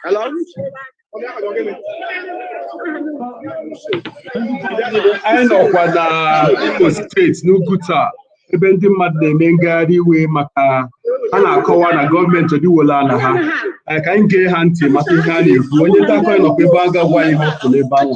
Hello? I know what Imo State n'ugwu taa ebe ndị mmadụ na-eme ngagharị iwe maka a na-akọwa na gọọmenti ọdịwola na ha ka anyị gee ha ntị maka ihe a na-ekwu onye nta akụkọ nọkwa ebe a ga-agwa ihe ọ kwụrụ ebe ahụ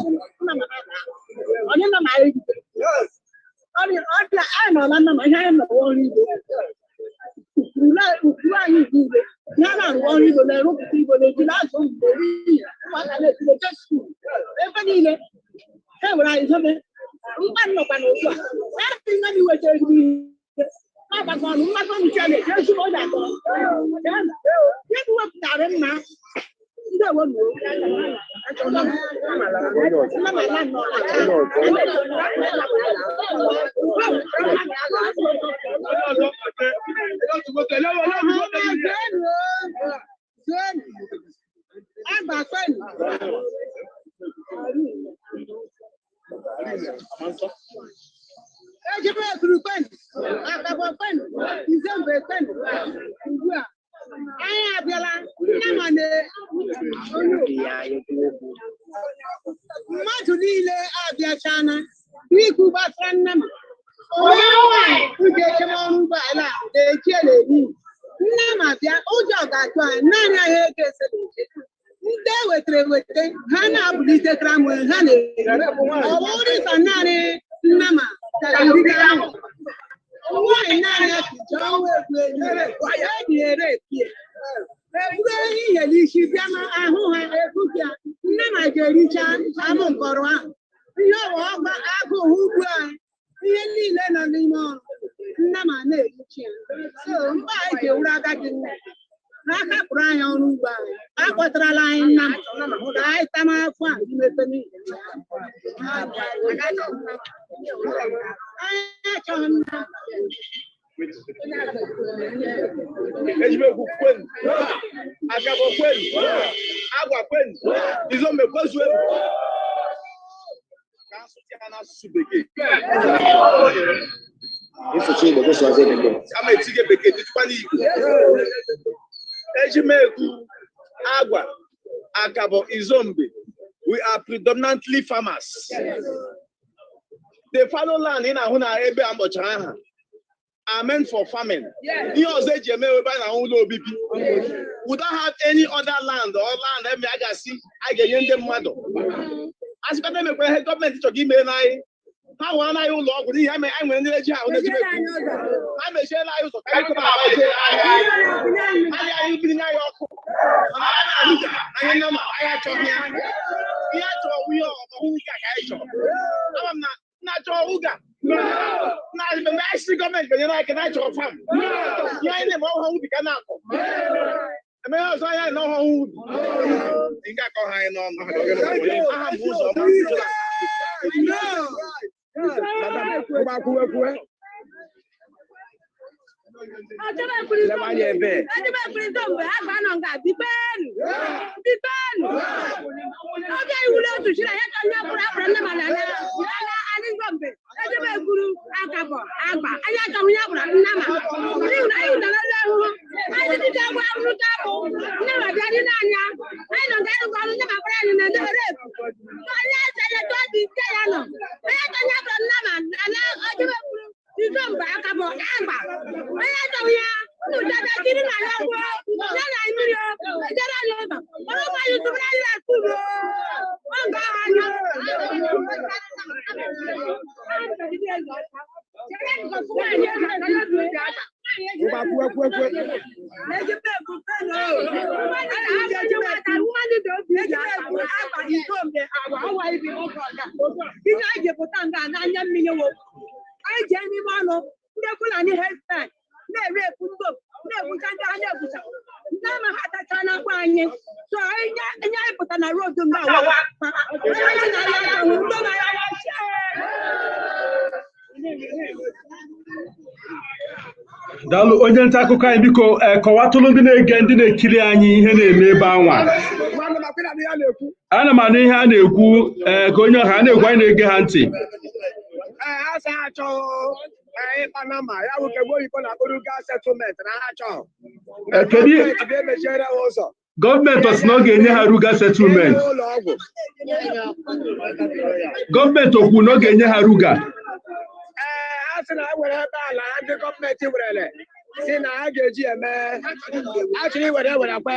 Agua, Akabo, Izombe. We are predominantly farmers. The fallow land in Ahuna Ebe and Bocharaha are meant for farming. We don't have any other land or land. I get them mother. As government to give me an eye. How one I will log with him. I'm going to I'm a shell. daalụ onye nta akụkọ anyị biko kọwatụlụ ndị na-ege ndị na-ekiri anyị ihe na-eme ebe anwa ana m anụ ihe a na-ekwu ka onye ọha a na-ekwu anyị na-ege ha ntị gọọmenti ọsị na ọ ga-enye ha ruga settlement gọọmenti okwu na ọ ga-enye ha ruga asị na were ebe ala ndị gọọmenti werele si na ha ga-eji eme achịrị were kwe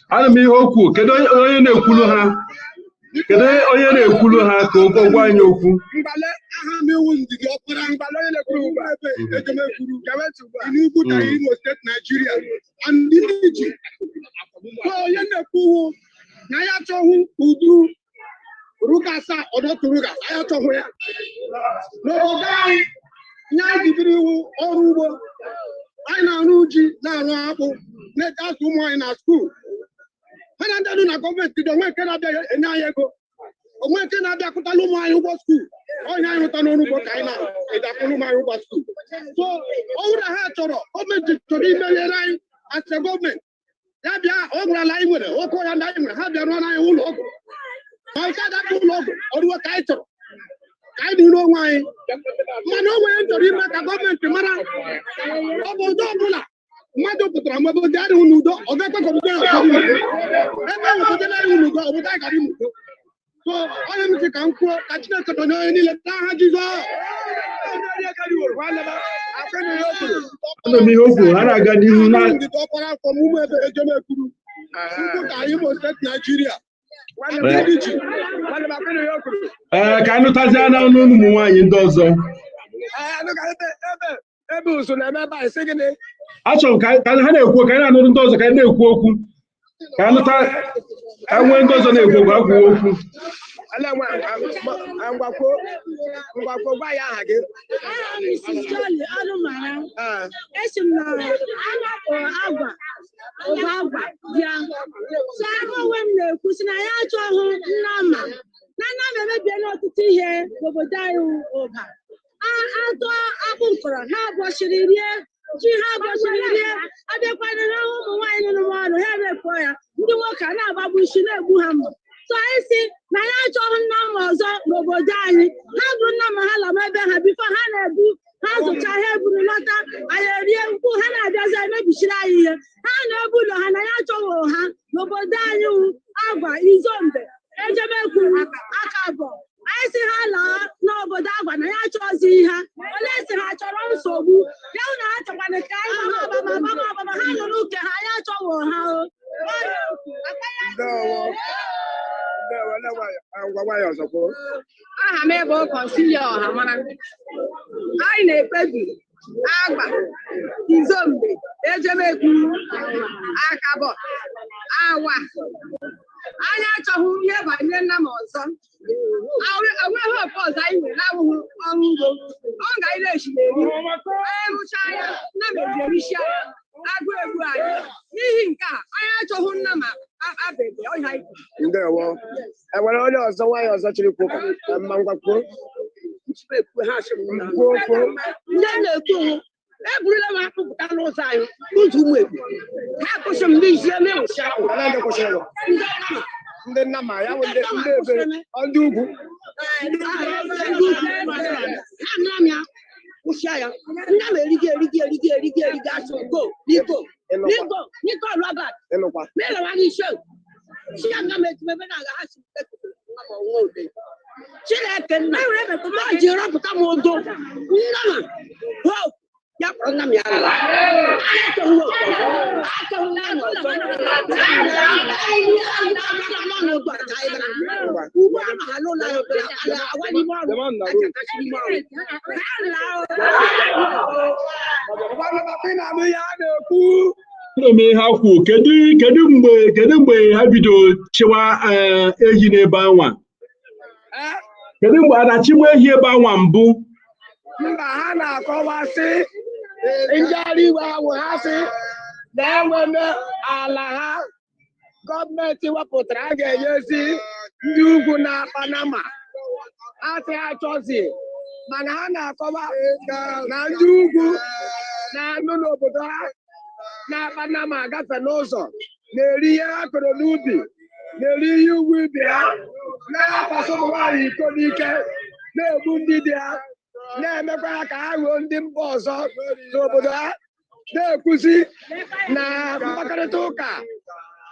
ana m ihe okwu kedu onye na-ekwulu ha ka ọ gwa anyị okwu Imo State, Nigeria, and Iji. Onye na-ekwu na ya chọhụ udu rugasa ọdọtụruga ya chọhụ ya n'obodo anyị nya jibiri iwu ọrụ ugbo anyị na-arụ ji na-arụ akpụ na-eje ụmụ anyị na skuul ha na ndị na gọọmenti dị onwe nke na-abịa enye anyị ego onwe nke na-abịa kụtala ụmụ anyị ụgbọ skuul onye anyị hụta n'ọrụ ugbo ka anyị na-ejekwụrụ ụmụ anyị ụgbọ skuul so ọhụrụ na ha chọrọ gọọmenti chọrọ imenyere anyị ase gọọmenti ya bịa ọ gwara anyị nwere oke ọya ndị anyị nwere ha bịa rụọ anyị ụlọ ọgwụ ma nke adakọ ụlọ ọgwụ ọrụwe ka anyị chọrọ ka anyị dịrị onwe anyị mana o nwere chọrọ ime ka gọọmenti mara obodo ọbụla mmadụ pụtara mgbe obodo adịghị n'udo ọ ga-ekwe ka obodo ya ebe obodo na-adịghị n'udo obodo anyị ga-adị n'udo so onye m sị ka m kwuo ka Chineke donye onye niile n'aha Jizọs. Ana m ihe o kwuru ha na-aga n'ihu na ọkpara afọ mụmụ ebe ejemekuru ka Imo State, Nigeria. ka anyị nụtazi anya n'ọnụ ụmụ nwaanyị ndị ọzọ ebe uso na-eme ebe anyị sị gịnị achọrọ m ka ha na-ekwu ka anyị na-anụrụ ndị ọzọ ka anyị na-ekwu okwu ka anyị nụta ka nwee ndị ọzọ na-ekwu okwu akwụwa okwu ngwakwo gwa ya aha gị. Mrs. Jolly Alumara. Esi m na agwa bịa so onwe m na-ekwu si na ya achọghị Nnama na Nnama emebiela ọtụtụ ihe n'obodo anyị ụba atụ akpụ nkọrọ ha bọchiri rie ji ha bọchiri rie abịakwana ha ụmụ nwaanyị nọ n'ọrụ ha emekpọ ya ndị nwoke a na-agbagbu isi na-egbu ha mma so anyị si na ya achọghị Nnama ọzọ n'obodo anyị ha bụ Nnama ha lama ebe ha bifo ha na-ebu ha zụcha ha eburu lọta anyị erie mkpu ha na-abịazi emebichiri anyị ihe ha na-ebu ụlọ ha na ya achọghị ha n'obodo anyị Agwa Izombe Ejemekwu Akabọ anyị si ha laa n'obodo Agwa na ya achọzi ha ole si ha chọrọ nsogbu ya hụ na ha chọkwana ka anyị ma ha ọbama ha nọ n'uke ha ya achọghị ha aha m ebe Kọnsilia Ọhamara anyị na-ekpebi Agba Izombe Ejemekwu Akabọ Awa anyị achọghị ihe banyere Nnama ọzọ enweghị ofe ọzọ anyị nwere na-awụghị ọrụ ugbo ọ ga anyị na-echiri anyị rụcha ya Nnama ejierichi anya agụ egbu anyị n'ihi nke a anyị achọghị Nnama abebe ọhịa anyị. Ndewo enwere onye ọzọ nwaanyị ọzọ chịrị kwu mma ngwakwuo ndị na-ekwu eburula m akpụpụta n'ụzọ anyị ụzọ ụmụ egbu ha kwụsị m ndị isi eme nwụchi ahụ ndị Nnama ya bụ ndị ebe ndị ugwu ha kwụsịa ya Nnama erigi asụ go n'iko Robert melewa n'isi si ya nga m etimebe na ha si Chineke nna o ji rọpụta m ogo Nnama hope ya kpọrọ nna m ya ala Ana m ihe ha kwuo kedu mgbe ha bido chịwa ehi n'ebe anwa kedu mgbe a na-achịgbu ehi ebe anwa mbụ mba ha na-akọwasị njegharị iwe ahụ ha sị na-enweme ala ha gọọmenti wepụtara a ga-enyezi ndị ugwu na Panama ha sị ha chọzi mana ha na-akọwa na ndị ugwu na-anụ n'obodo ha na Panama agafe n'ụzọ na-eri ihe ha kọrọ n'ubi na-eri ihe ugwu ibe ha na-akwasị ụmụ nwaanyị iko n'ike na-egbu ndị dị ha na-emekwa ha ka ha ghọọ ndị mba ọzọ n'obodo ha na-ekwuzi na mkparịta ụka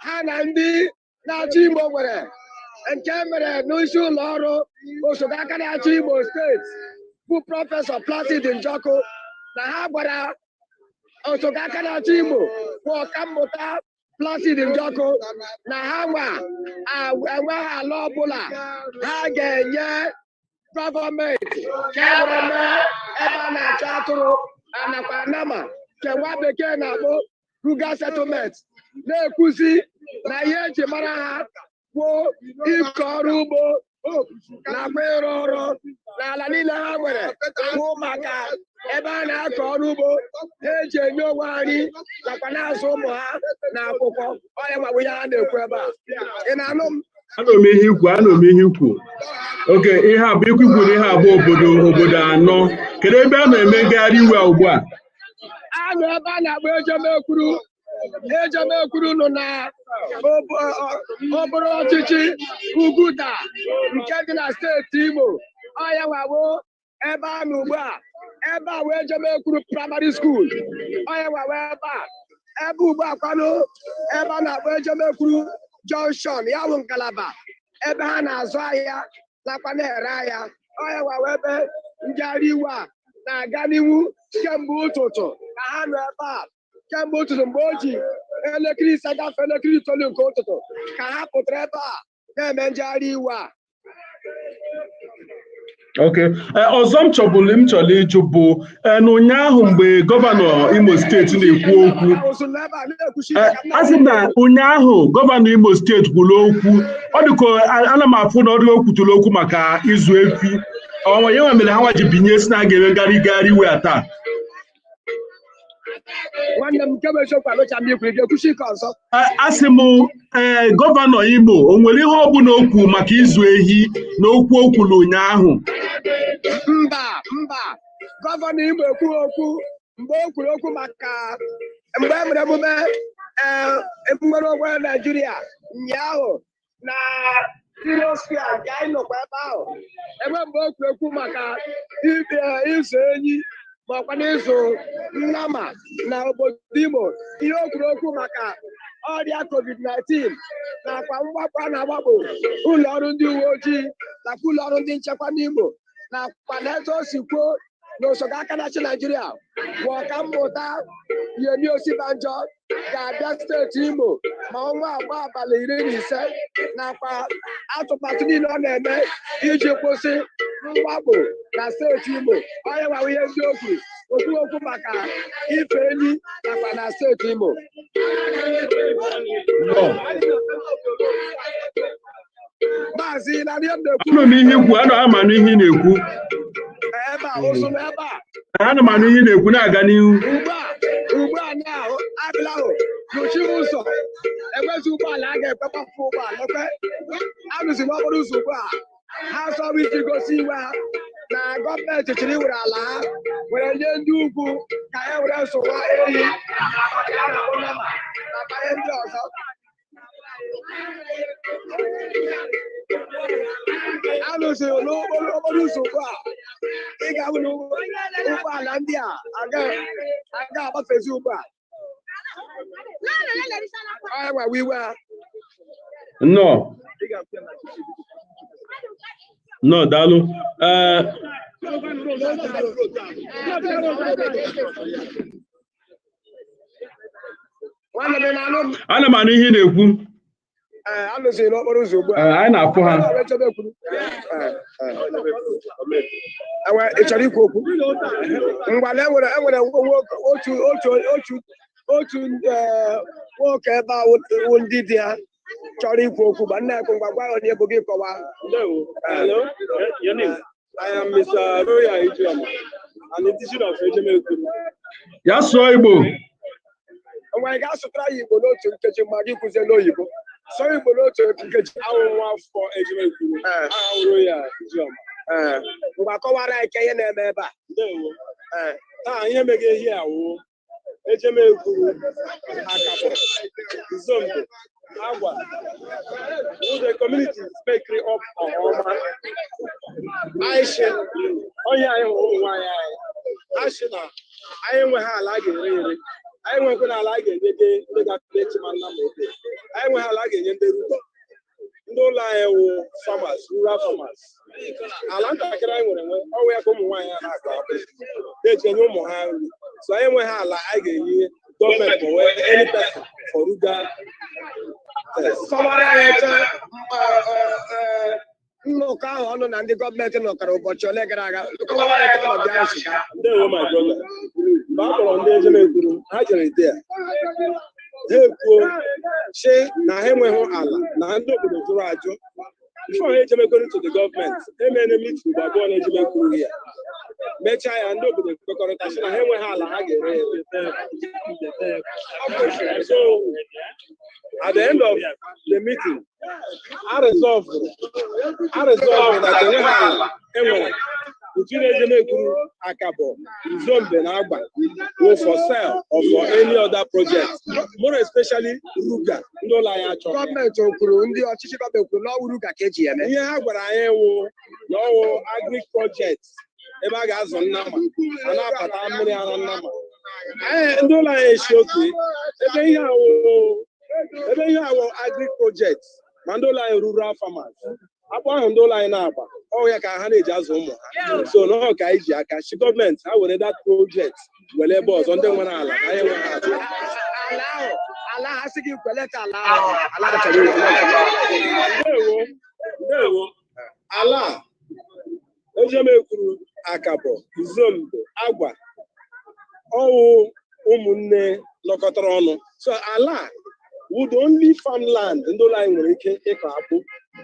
ha na ndị na-achị Imo nwere nke mere n'isi ụlọ ọrụ osote aka na-achị Imo steeti bụ prọfesọ Placid Njoku na ha gwara osote aka na-achị Imo bụ ọkammụta Placid Njoku na ha enweghị ala ọbụla ha ga-enye gọọmenti ka e were mee ebe a na-achọ atụrụ nakwa Panama nke nwa bekee na-akpọ Rural Settlement na-ekwuzi na ihe eji mara ha bụ ịkọ ọrụ ugbo nakwa ịrụ ọrụ n'ala niile ha nwere bụ maka ebe a na-akọ ọrụ ugbo ha eji enye onwe ha nri nakwa na-azụ ụmụ ha na akwụkwọ ọya nwawe ya ha na-ekwu ebe a ị na-anụ m ana m ihe ikwu oke ihe a bụ ikwu na ihe abụ obodo anọ kedu ebe a na-eme ngagharị iwe ugbu a anụ ebe a na-agba ejemekwuru nọ na obere ọchịchị Uguta nke dị na steeti Imo ọya nwawo ebe a nọ ugbu a ebe a wee ejemekwuru praịmarị skuul ọya nwawo ebe ugbu a kwanụ ebe a na-agba ejemekwuru Junction ya bụ ngalaba ebe ha na-azụ ahịa nakwa na-ere ahịa ọya nwawo ebe ngagharị iwe a na-aga n'ihu kemgbe ụtụtụ ka ha nọ ebe a kemgbe ụtụtụ mgbe o ji elekere ise gafee elekere itoolu nke ụtụtụ ka ha pụtara ebe a na-eme njegharị iwe a Okay. Ọzọ m chọrọ ịjụ bụ n'ụnyaahụ mgbe gọvanọ Imo steeti na-ekwu okwu asị na ụnyaahụ gọvanọ Imo steeti kwuru okwu ọ dịka ana m afụ na ọrụ o kwuturu okwu maka ịzụ efi ọnwa ya mere ha nwaji binye si na a ga-eme ngagharị iwe taa nwanne m nke bụ eziokwu alụcha m ikwu ga-ekwuchi ike ọzọ asị m gọvanọ Imo o nwere ihe ọ bụla okwu maka ịzụ ehi na okwu o kwuru ụnyaahụ mba gọvanọ Imo ekwughị okwu mgbe o kwuru okwu maka mgbe e mere emume nnwere onwe Naijiria ụnyaahụ na Eurosphere nke anyị nọkwa ebe ahụ ebe mgbe o kwuru okwu maka ịzụ enyi ma ọkwa n'ịzụ nnama na obodo Imo ihe o kwuru okwu maka ọrịa COVID-19 nakwa mgbakọ a na-agbakpọ ụlọ ọrụ ndị uwe ojii nakwa ụlọ ọrụ ndị nchekwa n'Imo nakwa na etu o si kwuo na osote aka na-achị Naijiria bụ ọkammụta Yemi Osibanjo ga-abịa steeti Imo ma ọnwa abụọ abalị 15 nakwa atụmatụ niile ọ na-eme iji kwụsị mwakpo na steeti Imo onye nwawa ihe ndị okwu maka ife enyi nakwa na steeti Imo maazị na ihe anụ m ihe ikwu ana ama n'ihe ị na-ekwu ebe a ụsụ n'ebe a ana m anụ ihe ị na-ekwu na-aga n'ihu ugbu a na abịla ahụ n'ochiri ụzọ enwezi ụgbọala a ga-ekwepapụ ụgbọala ekwe arụzi n'okporo ụzọ ugbu a ha chọrọ iji gosi iwe ha na gọọmenti chịrị iwere ala ha were nye ndị ugwu ka e were nsogbu ehi nakwa ihe ndị ọzọ arụziri n'okporo ụzọ ugbu a ị ga-ahụ na ụgbọala ndị a aga-agbafezi ugbu a onye nwewe iwe ha nnọọ daalụ ana m anụ ihe ị na-ekwu. Anụsịrị n'okporo ụzọ ugbu a. Anyị na-apụ ha. Ị chọrọ ikwu okwu? Ngwale enwere otu nwoke ebe a wụ ndị di ya chọrọ ikwu okwu ma nna ekwu ngwa gwa onye bụ gị kọwaa. I am Mr. Roya Ijeoma, and the teacher of Ejemekuru. Ya sụọ Igbo. Ngwa ị ga-asụtara ya Igbo n'otu nkeji ma gị kụzie n'oyibo. Sụọ Igbo n'otu nkeji. Awụ nwa afọ Ejemekuru. Aha Roya Ijeoma. Ngwa kọwara anyị ka ihe na-eme ebe a. Ndewo. Taa ihe mege ehi awụ Ejemekuru Akabo Izombe Agwa. The community is making up Ọma. Aisha onye anyị hụrụ ụmụ nwaanyị anyị. Aisha na anyị enweghị ala a ga-ere ere. Anyị nwekwa na ala a ga-enye ndị ga-akpụ echi ma nna ma ebe. Anyị nweghị ala a ga-enye ndị ruga. Ndị ụlọ anyị wụ farmers, rural farmers. Ala ntakịrị anyị nwere ọnwụ ya ka ụmụ nwaanyị a na-akọ akpụ na-eji enye ụmụ ha nri. So anyị enweghị ala anyị ga-enye gọọmenti ma any person for rural. Kọwara anyị nnọkọ ahụ ọnụ na ndị gọọmenti nọkọrọ ụbọchị ole gara aga. Kọwara anyị ka ọnọdụ ahụ si gaa. Ndewo my brother. Mgbe a kpọrọ ndị Ejemekuru, ha jere ide ya. Ha ekwuo sị na ha enweghị ala na ndị obodo jụrụ ajụ. Before ha Ejemekuru to the government, ha emere meeting mgbe abụọ na Ejemekuru ya. Mechaa ya ndị obodo kwekọrịta sị na ha enweghị ala ha ga-ere ere. So at the end of the meeting, I resolved that enweghị ala enwere between Ejemekuru, Akabo, Izombe na Agba will for sale or for any other project, more especially Ruga. Ndị ụlọ anyị achọrọ. Gọọmenti kwuru ndị ọchịchị gọọmenti kwuru na ọ wụ Ruga ka eji eme. Ihe ha gwara anyị wụ na ọ wụ agric project ebe a ga-azụ nnama a na-apata mmiri ara nnama. Ndị ụlọ anyị esi oke ebe ihe awụ agric project ma ndị ụlọ anyị rural farmers. Akpụ ahụ ndị ụlọ anyị na-agba ọ ya ka ha na-eji azụ ụmụ ha. So n'ọ ka anyị ji aka chi gọọmenti ha were that project were ebe ọzọ ndị nwere ala anyị enweghị ala. Ala ha sị gị kweleta ala ahụ. Ala chọrọ Ndewo. Ala Ejemekuru, Akabo, Izombe, Agwa ọwụ ụmụnne nọkọtara ọnụ. So ala would only farmland ndị ụlọ anyị nwere ike ịkọ akpụ.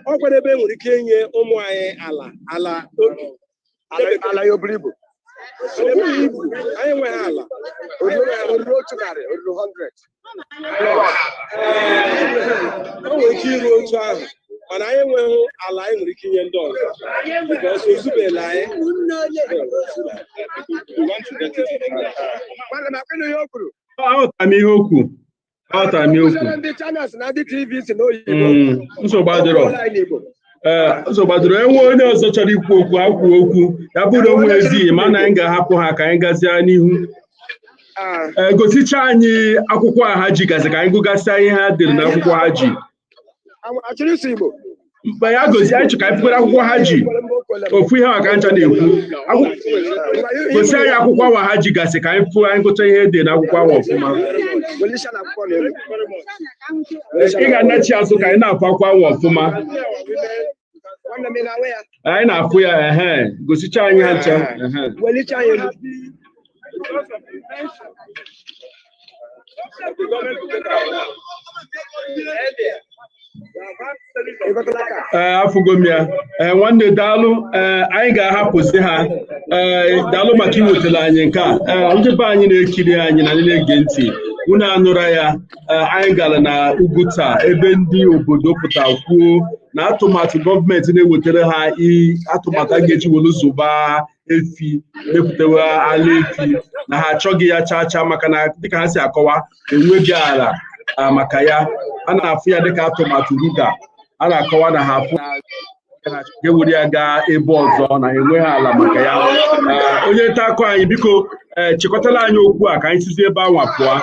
Ọ kwere ebe nwere ike inye ụmụ anyị ala obi. Ala ya oburu ibu. Anyị enweghị ala. Oruru otu narị, oruru 100. O nwere ike iru otu ahụ. Mana anyị enweghị ala anyị nwere ike inye ndị ọzọ. Because ozubela anyị. Aghọtara m ihe o kwuru. Ndị channels na ndị TV si n'oyibo. Nsogbu adịrọ. Nsogbu adịrọ. Enwe onye ọzọ chọrọ ikwu okwu akwụ okwu ya bụrụ onwe ezighị ma na anyị ga-ahapụ ha ka anyị gazie n'ihu. Gosicha anyị akwụkwọ a ha ji gazi ka anyị gụgasịa ihe ha dere n'akwụkwọ ha ji. Achọrọ isi Igbo. Mgbe ya gosi anyị chọ ka anyị pụkwara akwụkwọ ha ji. Ofu ihe maka ncha na-ekwu. Gosi anyị akwụkwọ awa ha ji gasị ka anyị pụọ anyị gụcha ihe dị n'akwụkwọ awa ọfụma. Ị ga-anachi azụ ka anyị na-afụ akwụkwọ awa ọfụma. Anyị na-afụ ya gosicha anyị ha ncha. Afụgo m ya. Nwanne daalụ. Anyị ga-ahapụzi ha. Daalụ maka iwetara anyị nke a. Ndị be anyị na-ekiri anyị na ndị na-ege ntị unu anụra ya. Anyị gara na Ugwuta ebe ndị obodo pụta kwuo na atụmatụ gọọmenti na-ewetara ha atụmatụ a ga-eji were zụba efi mepụtawa ala efi na ha achọghị ya chaa maka na dịka ha si akọwa enweghị ala maka ya. A na-afụ ya dịka atụmatụ Ruga. A na-akọwa na ha afụ ga-ewere ya gaa ebe ọzọ na enweghị ala maka ya. Onye nta akụkọ anyị biko chịkọtara anyị okwu a ka anyị sizi ebe anwa pụọ.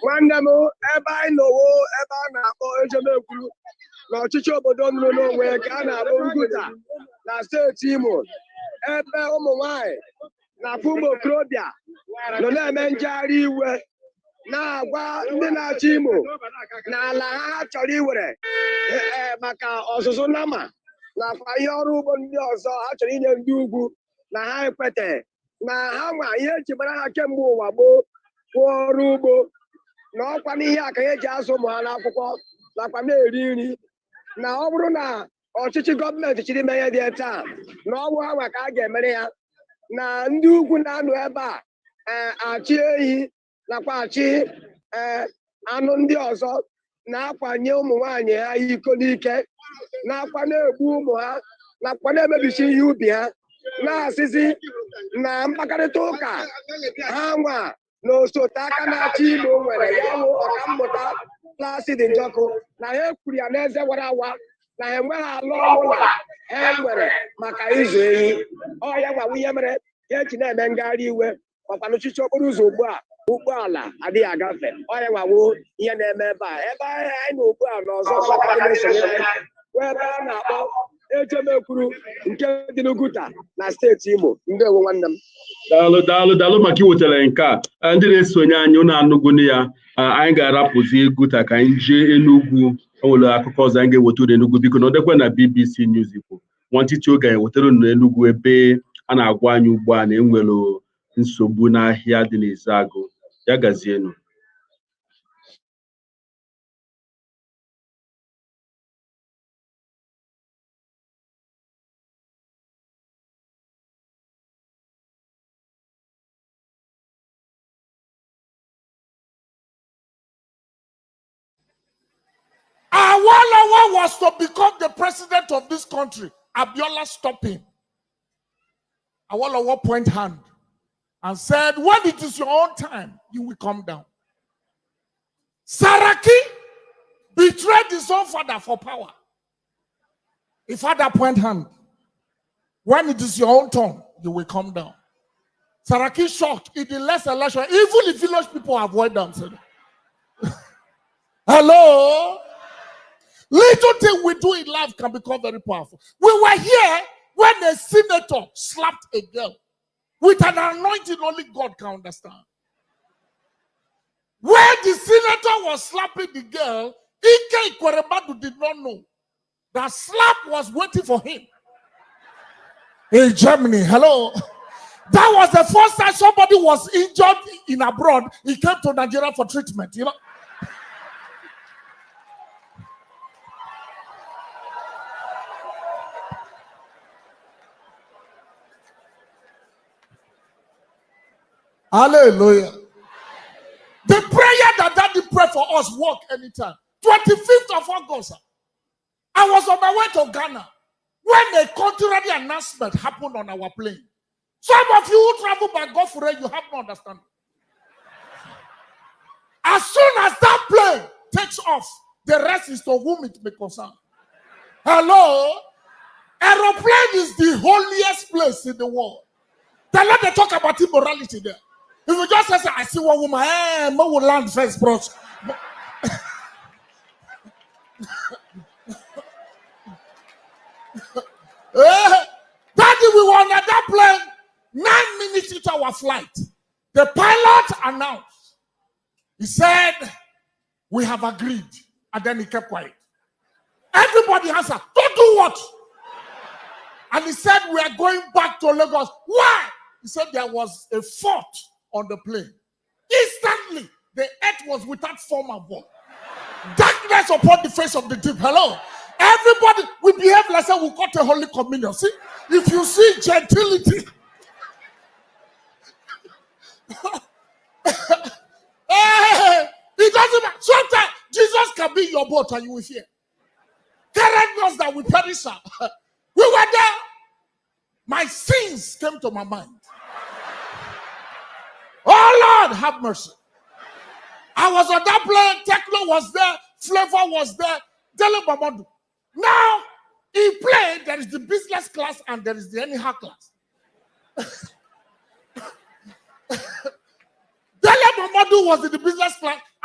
Nwanne m ebe anyị nọwo ebe a na-akpọ Ejemekuru n'ọchịchị obodo nụrụ n'onwe ka a na-akpọ Ugwuta na steeti Imo. ebe ụmụ nwanyị na ụmụ okorobịa nọ na-eme njegharị iwe na-agwa ndị na-achị Imo na ala ha chọrọ iwere maka ọzụzụ nama nakwa ihe ọrụ ugbo ndị ọzọ ha chọrọ inye ndị ugwu na ha ekwete na ha nwa ihe eji mara ha kemgbe ụwa gboo bụ ọrụ ugbo na ọkwa n'ihe aka eji azụ ụmụ ha n'akwụkwọ nakwa na-eri nri na ọ bụrụ na ọchịchị gọọmenti chiri ime ihe dị taa na ọ bụ ha nwa ka a ga-emere ya na ndị ugwu na-anọ ebe a achị ehi nakwa achị anụ ndị ọzọ na-akwanye ụmụ nwaanyị ha iko n'ike nakwa na-egbu ụmụ ha nakwa na-emebisi ihe ubi ha na-asịzi na mkparịta ụka ha nwa na osote aka na-achị Imo nwere ya bụ ọkammụta Placid Njọkụ na ha ekwuru ya n'eze wara awa na ha enweghị ala ọbụla ha nwere maka ịzụ ehi ọ ya gwawa ihe mere ya eji na-eme ngagharị iwe ọkwa n'ọchịchị okporo ụzọ ụgbọala adịghị agafe ọ ya gwawo ihe na-eme ebe anyị na ụgbọala na ọzọ ebe a na-akpọ Ejemekwuru nke dị n'Uguta na steeti Imo. Ndewo nwanne m. Daalụ maka iwetara nke a. Ndị na-esonye anyị ụnụ anụgụnụ ya, anyị ga-arapụzi Eguta ka anyị jee Enugu. O nwere akụkọ ọzọ anyị ga-eweta uru Enugu, biko na ọ dịkwa na BBC News Igbo nwantịtị oge anyị wetara unu Enugu ebe a na-agwa anyị ugbu a na enwere nsogbu n'ahịa dị n'Ezeagụ. Ya gazienụ. Awolowo was to become the president of this country. Abiola stopped him. Awolowo pointed hand and said, when it is your own time, you will come down. Saraki betrayed his own father for power. His father pointed hand. When it is your own turn, you will come down. Saraki shocked in the last election. Even the village people avoid them. Hello? Little thing we do in life can become very powerful. We were here when a senator slapped a girl with an anointing only God can understand. When the senator was slapping the girl, Ike Ikweremadu did not know that slap was waiting for him. In Germany, hello. That was the first time somebody was injured in abroad. He came to Nigeria for treatment, you know. Hallelujah. The prayer that Daddy prayed for us work anytime. 25th of August, I was on my way to Ghana when a contrary announcement happened on our plane. Some of you who travel by Gofure, you have no understanding. As soon as that plane takes off, the rest is to whom it may concern. Hello? Aeroplane is the holiest place in the world. Then let me talk about immorality there. If you just say, I see one woman, I will land first, bro. Daddy, we were on that plane 9 minutes into our flight. The pilot announced, he said, we have agreed. And then he kept quiet. Everybody answered, don't do what? And he said, we are going back to Lagos. Why? He said there was a fault on the plane. Instantly, the earth was without form and void. Darkness upon the face of the deep. Hello? Everybody, we behave like we got a Holy Communion. See? If you see gentility. It doesn't matter. Sometimes Jesus can be in your boat and you will fear. Carrying us that we perish. We were there. My sins came to my mind. Oh Lord, have mercy. I was on that plane. Techno was there. Flavor was there. Dele Mamadu. Now, in plane, there is the business class and there is the anyhow class. Dele Mamadu was in the business class.